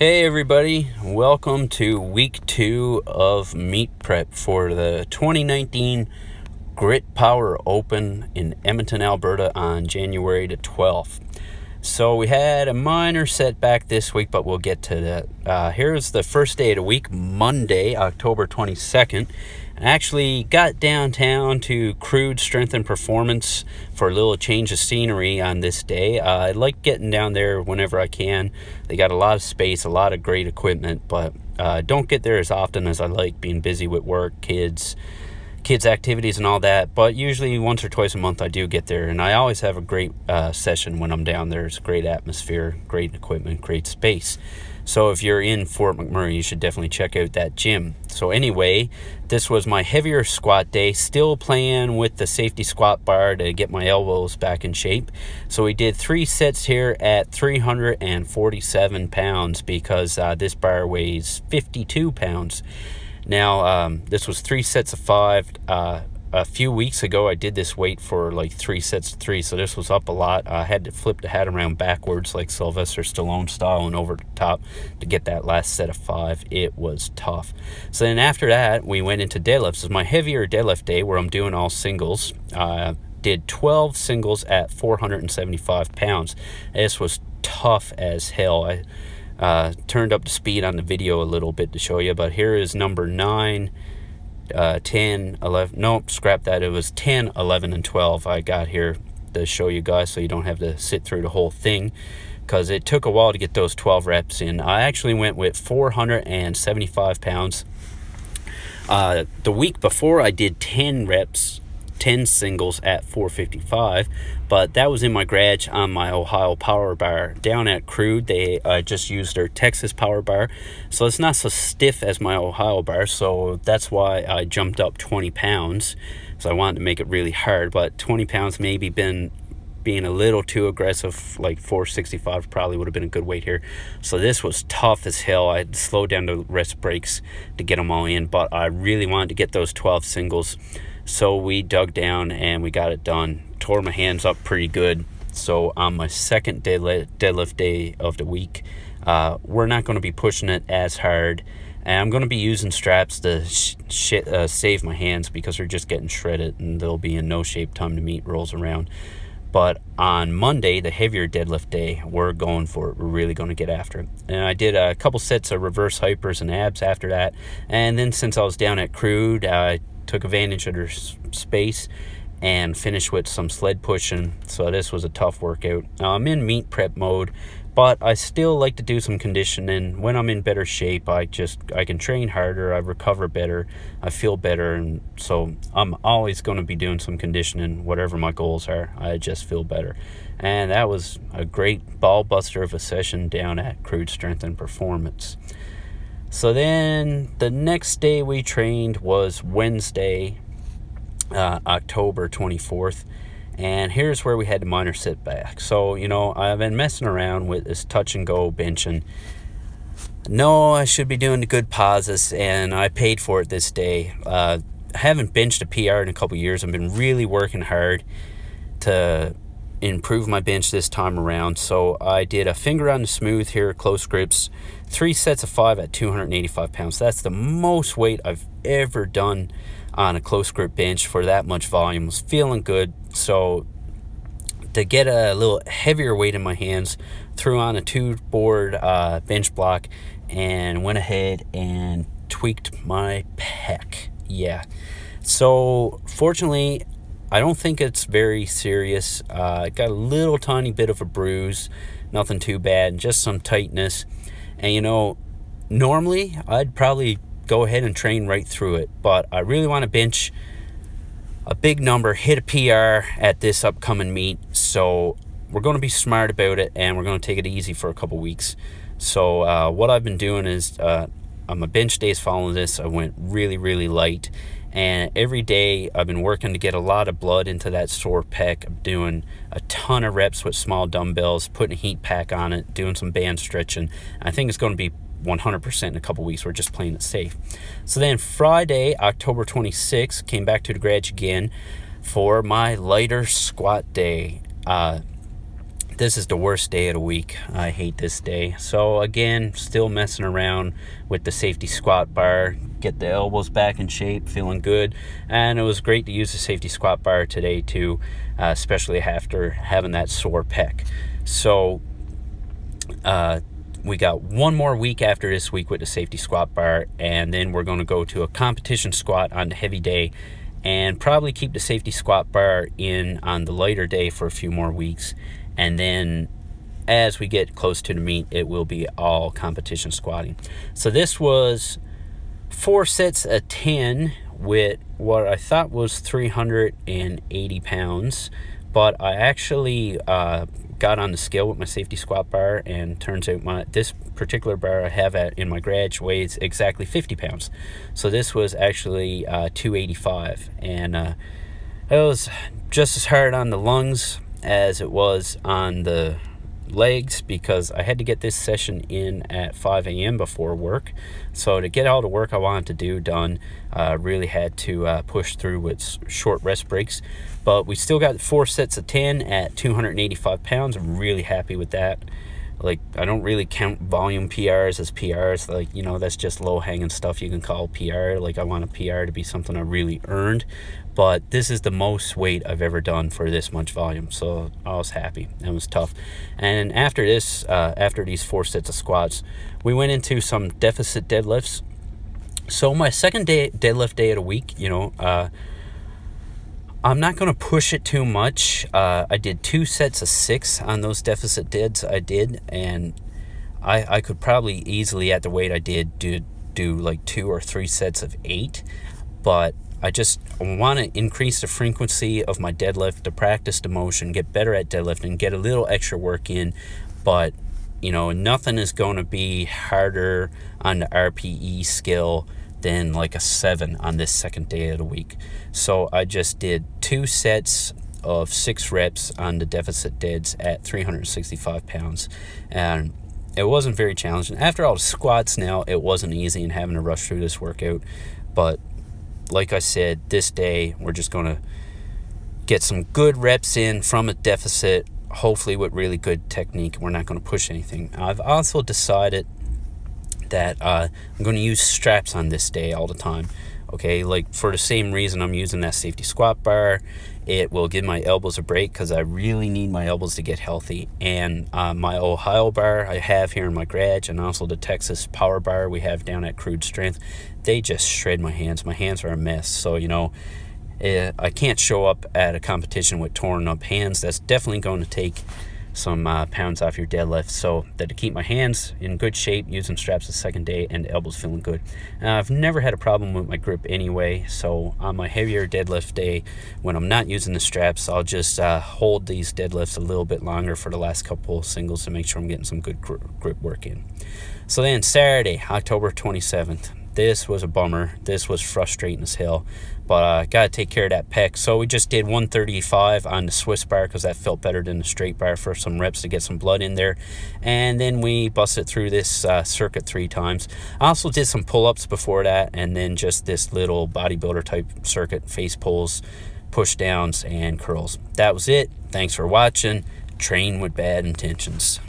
Hey everybody, welcome to week 2 of meet prep for the 2019 Grit Power Open in Edmonton, Alberta on January the 12th. So we had a minor setback this week, but we'll get to that. Here's the first day of the week, Monday, October 22nd. I actually got downtown to Crude Strength and Performance for a little change of scenery on this day. I like getting down there whenever I can. They got a lot of space, a lot of great equipment, but don't get there as often as I like, being busy with work, kids activities and all that. But usually once or twice a month I do get there, and I always have a great session when I'm down there. It's a great atmosphere, great equipment, great space. So if you're in Fort McMurray, you should definitely check out that gym. So anyway, this was my heavier squat day, still playing with the safety squat bar to get my elbows back in shape. So we did 3 sets here at 347 pounds because this bar weighs 52 pounds. Now, this was 3 sets of 5. A few weeks ago, I did this weight for like 3 sets of 3, so this was up a lot. I had to flip the hat around backwards like Sylvester Stallone style and over the top to get that last set of 5. It was tough. So then after that, we went into deadlifts. This is my heavier deadlift day where I'm doing all singles. Did 12 singles at 475 pounds. This was tough as hell. I turned up the speed on the video a little bit to show you, but here is number 9, 10, 11, nope, scrap that. It was 10, 11, and 12 I got here to show you guys, so you don't have to sit through the whole thing, because it took a while to get those 12 reps in. I actually went with 475 pounds. The week before I did 10 reps, 10 singles at 455, but that was in my garage on my Ohio power bar. Down at Crude, I just used their Texas power bar, so it's not so stiff as my Ohio bar, so that's why I jumped up 20 pounds. So I wanted to make it really hard, but 20 pounds maybe being a little too aggressive. Like 465 probably would have been a good weight here. So this was tough as hell. I had to slow down the rest breaks to get them all in, but I really wanted to get those 12 singles. So we dug down and we got it done. Tore my hands up pretty good. So on my second deadlift day of the week, we're not going to be pushing it as hard. And I'm going to be using straps to save my hands because they're just getting shredded and they'll be in no shape time the meet rolls around. But on Monday, the heavier deadlift day, we're going for it. We're really going to get after it. And I did a couple sets of reverse hypers and abs after that. And then since I was down at Crude, I took advantage of their space and finished with some sled pushing. So this was a tough workout. Now I'm in meet prep mode, but I still like to do some conditioning. When I'm in better shape, I can train harder, I recover better, I feel better, and so I'm always going to be doing some conditioning, whatever my goals are. I just feel better. And that was a great ball buster of a session down at Crude Strength and Performance. So then the next day we trained was Wednesday, October 24th. And here's where we had the minor setback. So, I've been messing around with this touch and go benching. No, I should be doing the good pauses, and I paid for it this day. I haven't benched a PR in a couple years. I've been really working hard to improve my bench this time around. So I did a finger on the smooth here, close grips, 3 sets of 5 at 285 pounds. That's the most weight I've ever done on a close grip bench for that much volume. I was feeling good. So to get a little heavier weight in my hands, threw on a 2-board bench block and went ahead and tweaked my pec. Yeah. So fortunately, I don't think it's very serious. I got a little tiny bit of a bruise, nothing too bad, just some tightness. And normally I'd probably go ahead and train right through it, but I really want to bench a big number, hit a PR at this upcoming meet. So we're going to be smart about it, and we're going to take it easy for a couple weeks. So what I've been doing is on my bench days following this, I went really, really light. And every day I've been working to get a lot of blood into that sore pec. I'm doing a ton of reps with small dumbbells, putting a heat pack on it, doing some band stretching. I think it's going to be 100% in a couple weeks. We're just playing it safe. So then Friday, October 26th, came back to the garage again for my lighter squat day. This is the worst day of the week. I hate this day. So again, still messing around with the safety squat bar, get the elbows back in shape, feeling good. And it was great to use the safety squat bar today too, especially after having that sore pec. So we got one more week after this week with the safety squat bar, and then we're going to go to a competition squat on the heavy day and probably keep the safety squat bar in on the lighter day for a few more weeks. And then as we get close to the meet, it will be all competition squatting. So this was 4 sets of 10 with what I thought was 380 pounds. But I actually got on the scale with my safety squat bar, and turns out this particular bar I have in my garage weighs exactly 50 pounds. So this was actually 285. And it was just as hard on the lungs as it was on the legs, because I had to get this session in at 5 a.m. before work. So to get all the work I wanted to do done, really had to push through with short rest breaks. But we still got 4 sets of 10 at 285 pounds. I'm really happy with that. Like, I don't really count volume PRs as PRs. Like, that's just low-hanging stuff you can call PR. Like, I want a PR to be something I really earned. But this is the most weight I've ever done for this much volume. So I was happy. It was tough. And after this, after these 4 sets of squats, we went into some deficit deadlifts. So my second deadlift day of the week, I'm not going to push it too much. I did 2 sets of 6 on those deficit deads I did, and I could probably easily, at the weight I did, do like 2 or 3 sets of 8. But I just want to increase the frequency of my deadlift, to practice the motion, get better at deadlifting, get a little extra work in. But nothing is going to be harder on the RPE scale than like a 7 on this second day of the week. So I just did 2 sets of 6 reps on the deficit deads at 365 pounds. And it wasn't very challenging. After all the squats now, it wasn't easy and having to rush through this workout. But like I said, this day we're just going to get some good reps in from a deficit, hopefully with really good technique. We're not going to push anything. I've also decided that I'm going to use straps on this day all the time. Okay, like for the same reason I'm using that safety squat bar. It will give my elbows a break, because I really need my elbows to get healthy. And my Ohio bar I have here in my garage, and also the Texas Power Bar we have down at Crude Strength, they just shred my hands. My hands are a mess. So, I can't show up at a competition with torn up hands. That's definitely going to take some pounds off your deadlift. So that to keep my hands in good shape, using straps the second day, and elbows feeling good. I've never had a problem with my grip anyway. So on my heavier deadlift day, when I'm not using the straps, I'll just hold these deadlifts a little bit longer for the last couple singles to make sure I'm getting some good grip work in. So then Saturday, October 27th. This was a bummer. This was frustrating as hell. But I got to take care of that pec. So we just did 135 on the Swiss bar, because that felt better than the straight bar, for some reps to get some blood in there. And then we busted through this circuit 3 times. I also did some pull-ups before that, and then just this little bodybuilder type circuit, face pulls, push downs, and curls. That was it. Thanks for watching. Train with bad intentions.